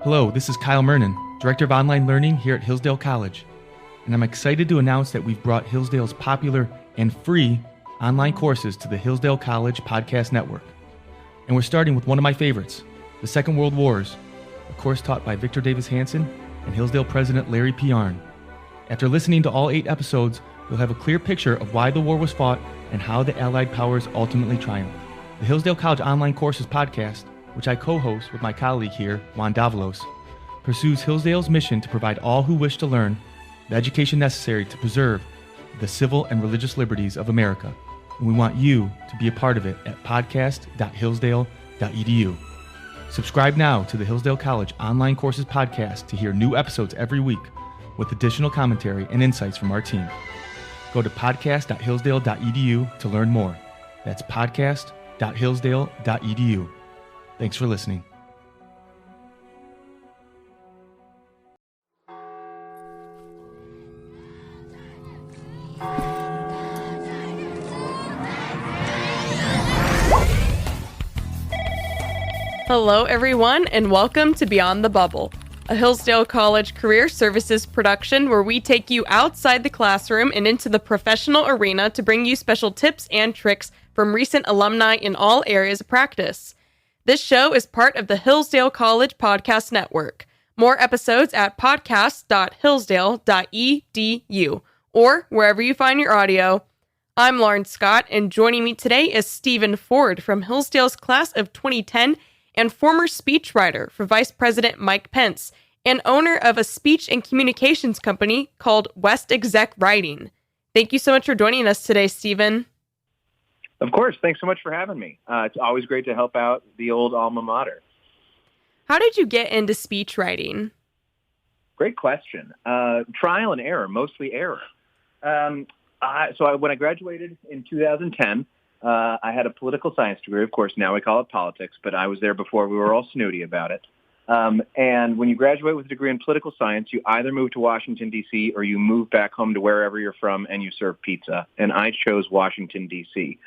Hello, this is Kyle Mernon, Director of Online Learning here at Hillsdale College, and I'm excited to announce that we've brought Hillsdale's popular and free online courses to the Hillsdale College Podcast Network. And we're starting with one of my favorites, The Second World Wars, a course taught by Victor Davis Hanson and Hillsdale President Larry P. Arnn. After listening to all 8 episodes, you'll have a clear picture of why the war was fought and how the Allied powers ultimately triumphed. The Hillsdale College Online Courses podcast, which I co-host with my colleague here, Juan Davalos, pursues Hillsdale's mission to provide all who wish to learn the education necessary to preserve the civil and religious liberties of America. And we want you to be a part of it at podcast.hillsdale.edu. Subscribe now to the Hillsdale College Online Courses podcast to hear new episodes every week with additional commentary and insights from our team. Go to podcast.hillsdale.edu to learn more. That's podcast.hillsdale.edu. Thanks for listening. Hello, everyone, and welcome to Beyond the Bubble, a Hillsdale College Career Services production where we take you outside the classroom and into the professional arena to bring you special tips and tricks from recent alumni in all areas of practice. This show is part of the Hillsdale College Podcast Network. More episodes at podcast.hillsdale.edu or wherever you find your audio. I'm Lauren Scott, and joining me today is Stephen Ford from Hillsdale's class of 2010 and former speechwriter for Vice President Mike Pence and owner of a speech and communications company called Exec Writing. Thank you so much for joining us today, Stephen. Of course. Thanks so much for having me. It's always great to help out the old alma mater. How did you get into speech writing? Great question. Trial and error, mostly error. When I graduated in 2010, I had a political science degree. Of course, now we call it politics, but I was there before. We were all snooty about it. And when you graduate with a degree in political science, you either move to Washington, D.C., or you move back home to wherever you're from and you serve pizza. And I chose Washington, D.C.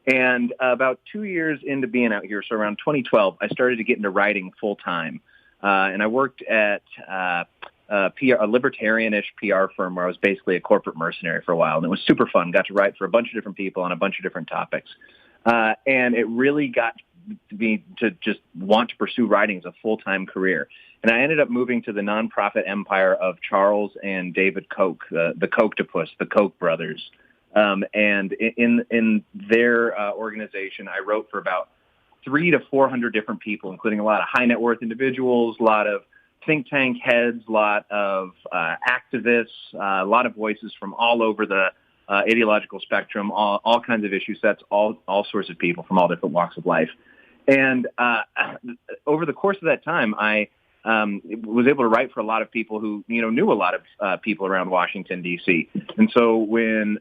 And about 2 years into being out here, so around 2012, I started to get into writing full time. And I worked at a libertarianish PR firm where I was basically a corporate mercenary for a while. And it was super fun. Got to write for a bunch of different people on a bunch of different topics. And it really got me to just want to pursue writing as a full-time career. And I ended up moving to the nonprofit empire of Charles and David Koch, the Kochtopus, the Koch brothers. And in their organization, I wrote for about 300 to 400 different people, including a lot of high net worth individuals, a lot of think tank heads, a lot of activists, a lot of voices from all over the ideological spectrum, all kinds of issue sets, all sorts of people from all different walks of life. And over the course of that time, I was able to write for a lot of people who, knew a lot of people around Washington, D.C. And so when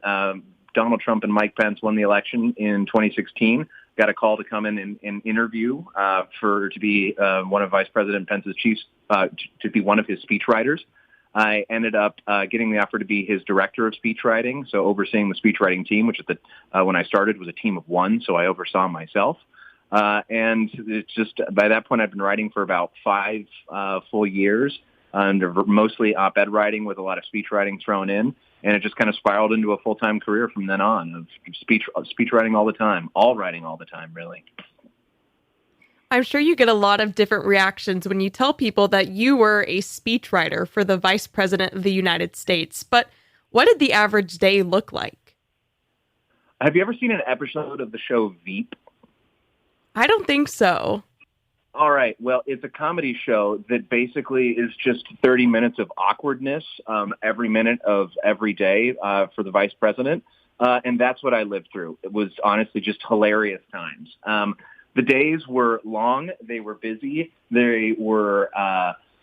Donald Trump and Mike Pence won the election in 2016, got a call to come in and interview to be one of Vice President Pence's chiefs, to be one of his speechwriters. I ended up getting the offer to be his director of speechwriting, so overseeing the speechwriting team, which when I started was a team of 1, so I oversaw myself. And it's just by that point, I've been writing for about 5 full years, under mostly op-ed writing with a lot of speech writing thrown in. And it just kind of spiraled into a full-time career from then on of speech writing all the time, all writing all the time, really. I'm sure you get a lot of different reactions when you tell people that you were a speechwriter for the Vice President of the United States. But what did the average day look like? Have you ever seen an episode of the show Veep? I don't think so. All right. Well, it's a comedy show that basically is just 30 minutes of awkwardness every minute of every day for the vice president. And that's what I lived through. It was honestly just hilarious times. The days were long. They were busy. They were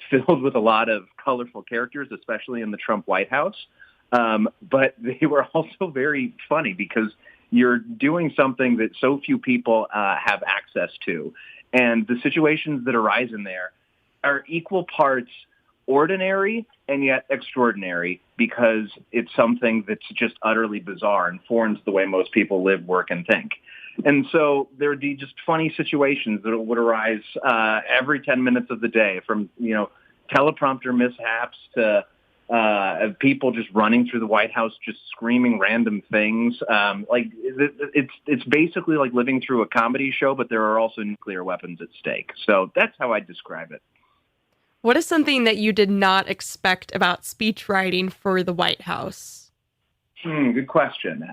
filled with a lot of colorful characters, especially in the Trump White House. But they were also very funny because you're doing something that so few people have access to. And the situations that arise in there are equal parts ordinary and yet extraordinary because it's something that's just utterly bizarre and foreign to the way most people live, work, and think. And so there would be just funny situations that would arise every 10 minutes of the day, from, teleprompter mishaps to people just running through the White House, just screaming random things. It's basically like living through a comedy show, but there are also nuclear weapons at stake. So that's how I describe it. What is something that you did not expect about speech writing for the White House? Good question.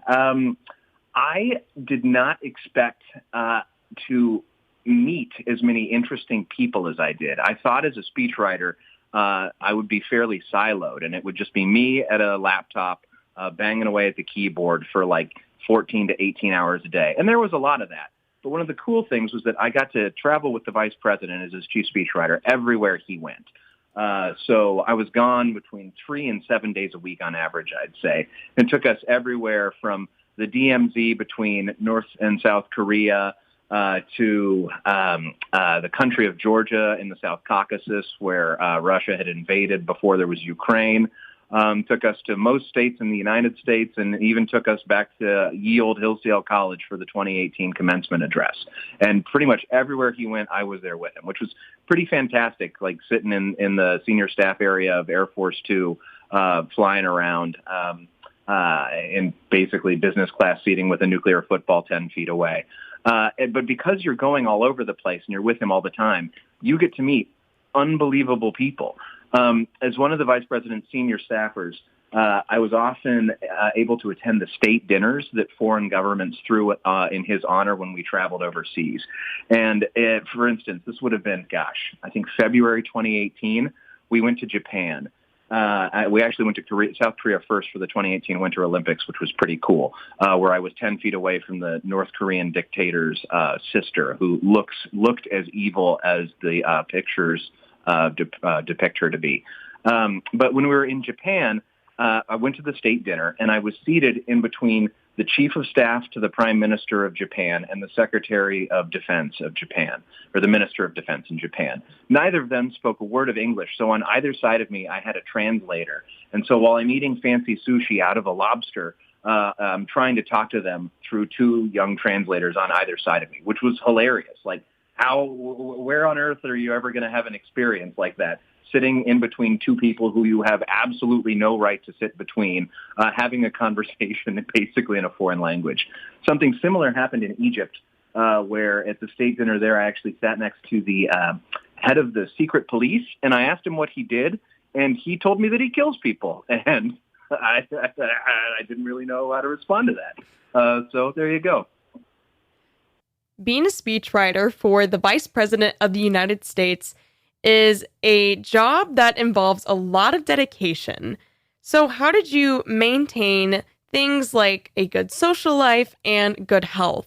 I did not expect to meet as many interesting people as I did. I thought as a speechwriter, I would be fairly siloed, and it would just be me at a laptop banging away at the keyboard for like 14 to 18 hours a day. And there was a lot of that. But one of the cool things was that I got to travel with the vice president as his chief speechwriter everywhere he went. So I was gone between 3 and 7 days a week on average, I'd say. It took us everywhere from the DMZ between North and South Korea to the country of Georgia in the South Caucasus, where Russia had invaded before there was Ukraine. Took us to most states in the United States, and even took us back to ye olde Hillsdale College for the 2018 commencement address. And pretty much everywhere he went, I was there with him, which was pretty fantastic, like sitting in the senior staff area of Air Force Two, flying around in basically business class seating with a nuclear football 10 feet away. But because you're going all over the place and you're with him all the time, you get to meet unbelievable people. As one of the vice president's senior staffers, I was often able to attend the state dinners that foreign governments threw in his honor when we traveled overseas. And for instance, this would have been, I think February 2018, we went to Japan. We actually went to South Korea first for the 2018 Winter Olympics, which was pretty cool, where I was 10 feet away from the North Korean dictator's sister, who looked as evil as the pictures depict her to be. But when we were in Japan, I went to the state dinner, and I was seated in between the chief of staff to the prime minister of Japan and the secretary of defense of Japan, or the minister of defense in Japan. Neither of them spoke a word of English, so on either side of me, I had a translator. And so while I'm eating fancy sushi out of a lobster, I'm trying to talk to them through two young translators on either side of me, which was hilarious. Like, where on earth are you ever going to have an experience like that? Sitting in between two people who you have absolutely no right to sit between, having a conversation basically in a foreign language. Something similar happened in Egypt, where at the state dinner there, I actually sat next to the head of the secret police, and I asked him what he did, and he told me that he kills people. And I didn't really know how to respond to that. So there you go. Being a speechwriter for the Vice President of the United States is a job that involves a lot of dedication. So how did you maintain things like a good social life and good health?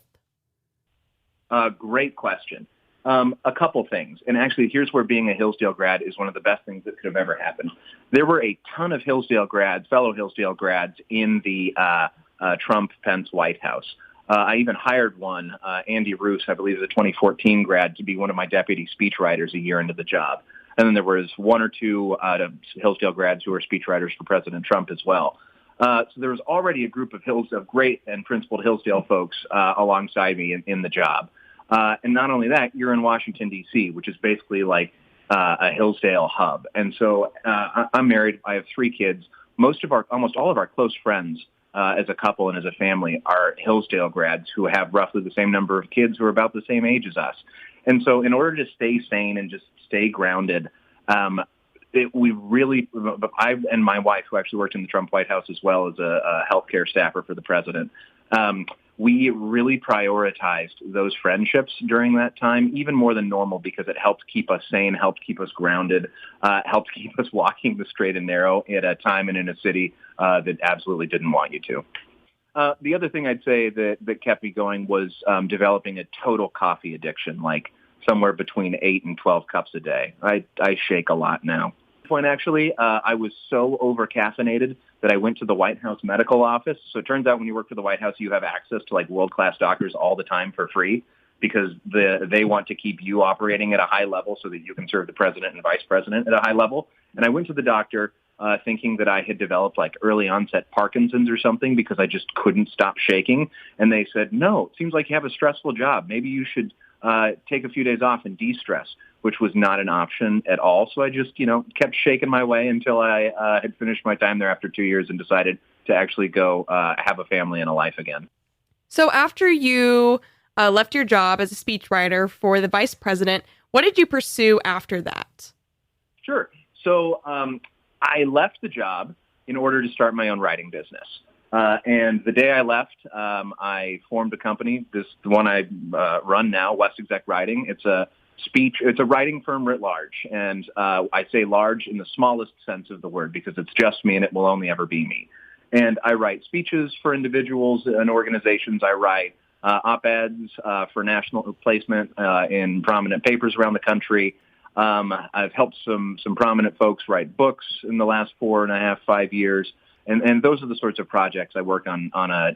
Great question. A couple things. And actually, here's where being a Hillsdale grad is one of the best things that could have ever happened. There were a ton of fellow Hillsdale grads in the Trump-Pence White House. I even hired one, Andy Roos, I believe, is a 2014 grad, to be one of my deputy speechwriters a year into the job. And then there was one or two Hillsdale grads who were speechwriters for President Trump as well. So there was already a group of great and principled Hillsdale folks alongside me in the job. And not only that, you're in Washington, D.C., which is basically like a Hillsdale hub. And so I'm married. I have 3 kids. Almost all of our close friends as a couple and as a family are Hillsdale grads who have roughly the same number of kids who are about the same age as us. And so in order to stay sane and just stay grounded, I and my wife, who actually worked in the Trump White House as well as a healthcare staffer for the president, we really prioritized those friendships during that time, even more than normal, because it helped keep us sane, helped keep us grounded, helped keep us walking the straight and narrow at a time and in a city that absolutely didn't want you to. The other thing I'd say that kept me going was developing a total coffee addiction, like somewhere between 8 and 12 cups a day. I shake a lot now. Actually, I was so over-caffeinated that I went to the White House medical office. So it turns out when you work for the White House, you have access to like world-class doctors all the time for free, because they want to keep you operating at a high level so that you can serve the president and vice president at a high level. And I went to the doctor thinking that I had developed like early onset Parkinson's or something because I just couldn't stop shaking. And they said, no, it seems like you have a stressful job. Maybe you should take a few days off and de-stress, which was not an option at all. So I just, kept shaking my way until I had finished my time there after 2 years and decided to actually go have a family and a life again. So after you left your job as a speechwriter for the vice president, what did you pursue after that? Sure. So I left the job in order to start my own writing business. And the day I left, I formed a company, the one I run now, Exec Writing. It's a writing firm writ large. And I say large in the smallest sense of the word because it's just me and it will only ever be me. And I write speeches for individuals and organizations. I write op-eds for national placement in prominent papers around the country. I've helped some prominent folks write books in the last 5 years. And those are the sorts of projects I work on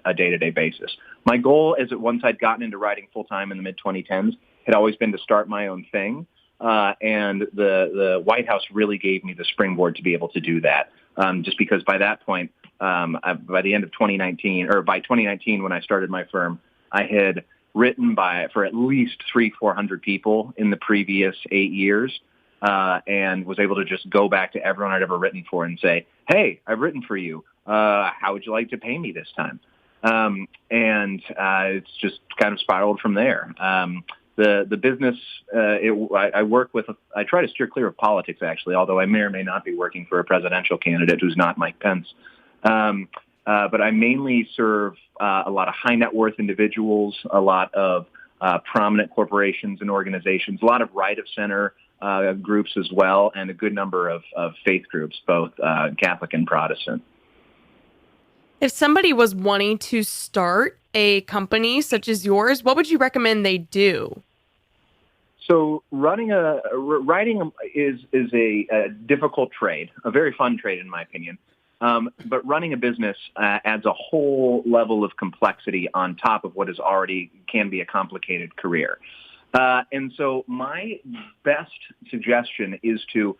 a day-to-day basis. My goal is that once I'd gotten into writing full-time in the mid-2010s, had always been to start my own thing. And the White House really gave me the springboard to be able to do that. Just because by that point, by the end of 2019, or by 2019 when I started my firm, I had written for at least 300-400 people in the previous 8 years, and was able to just go back to everyone I'd ever written for and say, hey, I've written for you. How would you like to pay me this time? And it's just kind of spiraled from there. The business, I work with, I try to steer clear of politics, actually, although I may or may not be working for a presidential candidate who's not Mike Pence. But I mainly serve a lot of high net worth individuals, a lot of prominent corporations and organizations, a lot of right of center groups as well, and a good number of faith groups, both Catholic and Protestant. If somebody was wanting to start a company such as yours, what would you recommend they do? So writing is a difficult trade, a very fun trade in my opinion. But running a business adds a whole level of complexity on top of what is already can be a complicated career. And so my best suggestion is to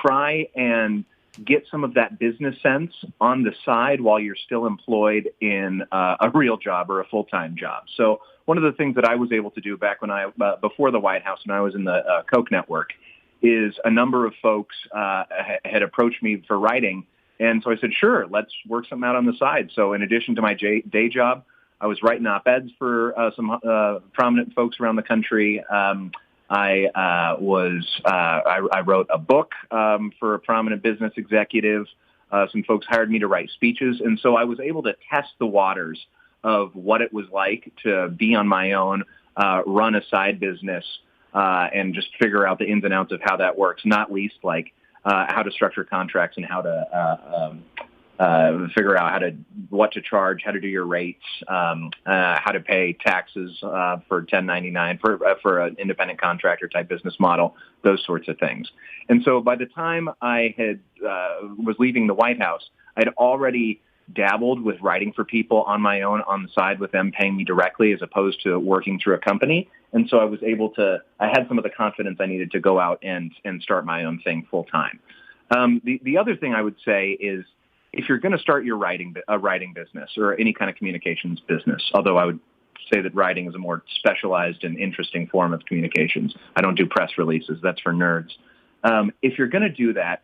try and get some of that business sense on the side while you're still employed in a real job or a full-time job. So one of the things that I was able to do back when before the White House, when I was in the Koch network, is a number of folks had approached me for writing. And so I said, sure, let's work something out on the side. So in addition to my day job, I was writing op-eds for some prominent folks around the country. I wrote a book for a prominent business executive. Some folks hired me to write speeches. And so I was able to test the waters of what it was like to be on my own, run a side business, and just figure out the ins and outs of how that works, not least like how to structure contracts and how to figure out what to charge, how to do your rates, how to pay taxes for 1099 for an independent contractor type business model, those sorts of things. And so by the time I was leaving the White House, I'd already dabbled with writing for people on my own on the side with them paying me directly as opposed to working through a company. And so I was I had some of the confidence I needed to go out and start my own thing full time. The other thing I would say is, if you're going to start your writing business or any kind of communications business, although I would say that writing is a more specialized and interesting form of communications. I don't do press releases. That's for nerds. If you're going to do that,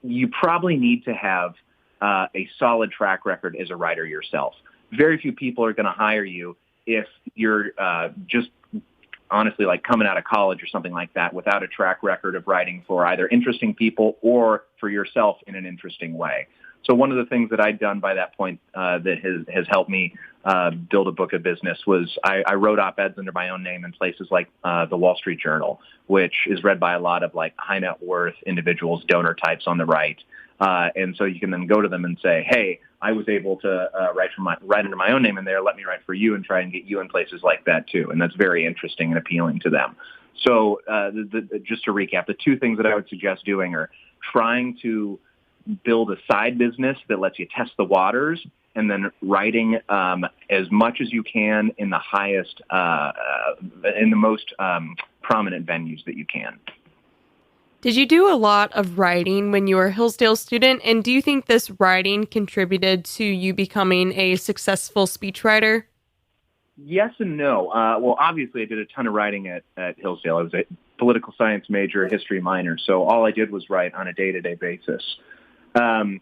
you probably need to have a solid track record as a writer yourself. Very few people are going to hire you if you're just honestly like coming out of college or something like that without a track record of writing for either interesting people or for yourself in an interesting way. So one of the things that I'd done by that point that has helped me build a book of business was I wrote op-eds under my own name in places like the Wall Street Journal, which is read by a lot of like high net worth individuals, donor types on the right. And so you can then go to them and say, hey, I was able to write under my own name in there. Let me write for you and try and get you in places like that too. And that's very interesting and appealing to them. So just to recap, the two things that I would suggest doing are trying to build a side business that lets you test the waters, and then writing as much as you can in the highest, in the most prominent venues that you can. Did you do a lot of writing when you were a Hillsdale student? And do you think this writing contributed to you becoming a successful speechwriter? Yes and no. Well, obviously, I did a ton of writing at Hillsdale. I was a political science major, history minor, so all I did was write on a day-to-day basis. I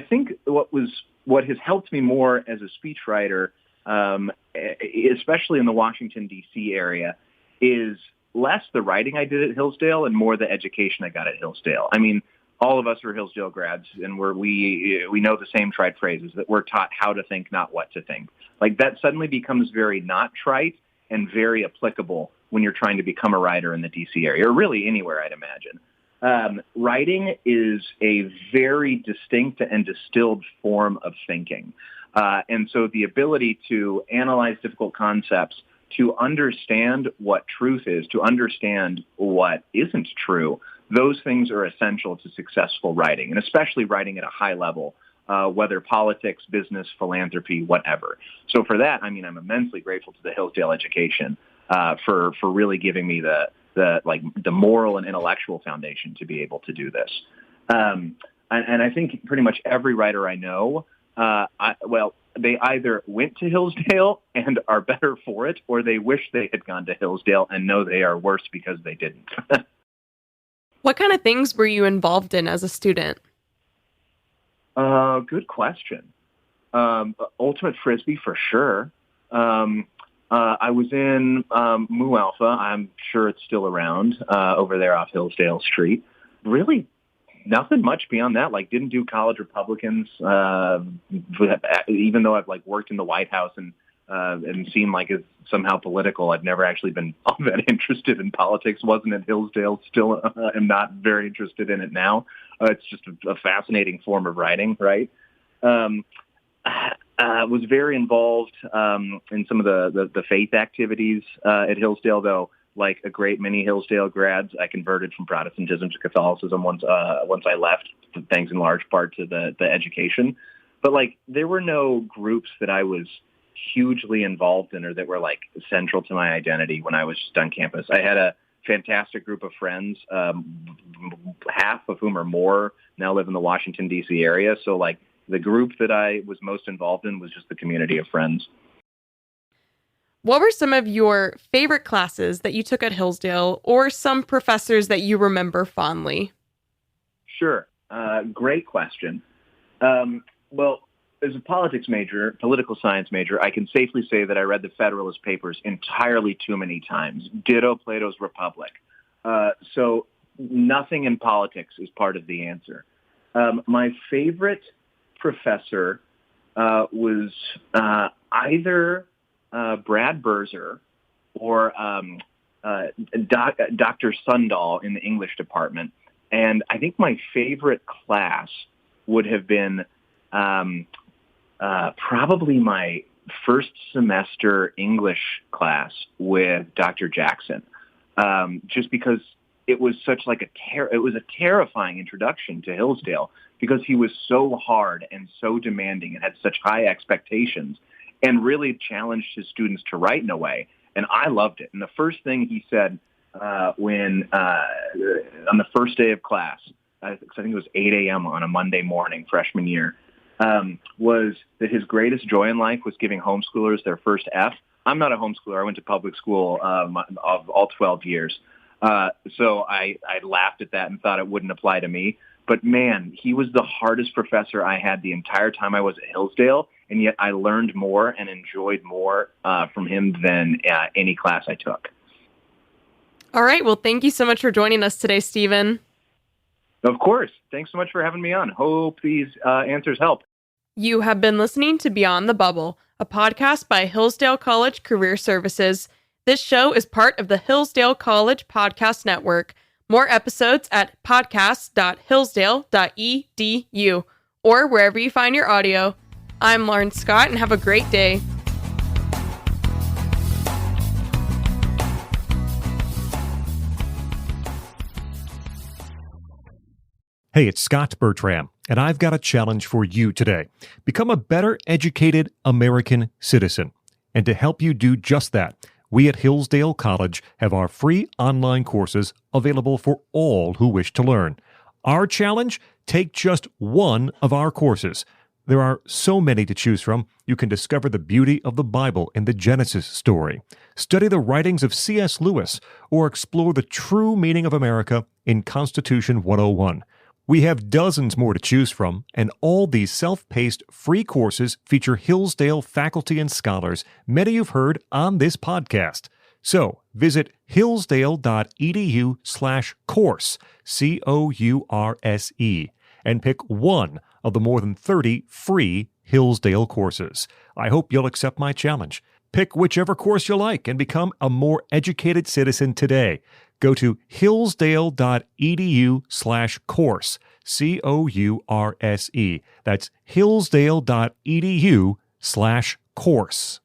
think what has helped me more as a speechwriter, especially in the Washington D.C. area, is less the writing I did at Hillsdale and more the education I got at Hillsdale. I mean, all of us are Hillsdale grads, and we know the same trite phrases, that we're taught how to think, not what to think. Like, that suddenly becomes very not trite and very applicable when you're trying to become a writer in the D.C. area, or really anywhere, I'd imagine. Writing is a very distinct and distilled form of thinking. And so the ability to analyze difficult concepts, to understand what truth is, to understand what isn't true, those things are essential to successful writing, and especially writing at a high level, whether politics, business, philanthropy, whatever. So for that, I mean, I'm immensely grateful to the Hillsdale education for really giving me the moral and intellectual foundation to be able to do this. And I think pretty much every writer I know, they either went to Hillsdale and are better for it, or they wish they had gone to Hillsdale and know they are worse because they didn't. What kind of things were you involved in as a student? Good question. Ultimate Frisbee for sure. I was in Mu Alpha. I'm sure it's still around over there off Hillsdale Street. Really, nothing much beyond that. Like, didn't do college Republicans. Even though I've worked in the White House and seemed like it's somehow political, I've never actually been all that interested in politics. Wasn't at Hillsdale. Still am not very interested in it now. It's just a fascinating form of writing, right? Was very involved in some of the faith activities at Hillsdale, though. Like a great many Hillsdale grads, I converted from Protestantism to Catholicism once I left, thanks in large part to the education. But there were no groups that I was hugely involved in or that were central to my identity when I was just on campus. I had a fantastic group of friends, half of whom or more now live in the Washington, D.C. area. So the group that I was most involved in was just the community of friends. What were some of your favorite classes that you took at Hillsdale, or some professors that you remember fondly? Sure. Great question. Well, as a political science major, I can safely say that I read the Federalist Papers entirely too many times. Ditto Plato's Republic. So nothing in politics is part of the answer. My favorite professor was either Brad Berzer or Dr. Sundahl in the English department. And I think my favorite class would have been probably my first semester English class with Dr. Jackson, just because it was such it was a terrifying introduction to Hillsdale because he was so hard and so demanding and had such high expectations and really challenged his students to write in a way. And I loved it. And the first thing he said when on the first day of class, I think it was 8 a.m. on a Monday morning, freshman year, was that his greatest joy in life was giving homeschoolers their first F. I'm not a homeschooler. I went to public school of all 12 years. So I laughed at that and thought it wouldn't apply to me. But man, he was the hardest professor I had the entire time I was at Hillsdale, and yet I learned more and enjoyed more from him than any class I took. All right. Well, thank you so much for joining us today, Stephen. Of course. Thanks so much for having me on. Hope these answers help. You have been listening to Beyond the Bubble, a podcast by Hillsdale College Career Services. This show is part of the Hillsdale College Podcast Network. More episodes at podcast.hillsdale.edu or wherever you find your audio. I'm Lauren Scott, and have a great day. Hey, it's Scott Bertram, and I've got a challenge for you today. Become a better educated American citizen. And to help you do just that, We at Hillsdale College have our free online courses available for all who wish to learn. Our challenge? Take just one of our courses. There are so many to choose from. You can discover the beauty of the Bible in the Genesis story, study the writings of C.S. Lewis, or explore the true meaning of America in Constitution 101. We have dozens more to choose from, and all these self-paced free courses feature Hillsdale faculty and scholars, many you've heard on this podcast. So visit hillsdale.edu/course, COURSE, and pick one of the more than 30 free Hillsdale courses. I hope you'll accept my challenge. Pick whichever course you like and become a more educated citizen today. Go to hillsdale.edu/course, COURSE. That's hillsdale.edu/course.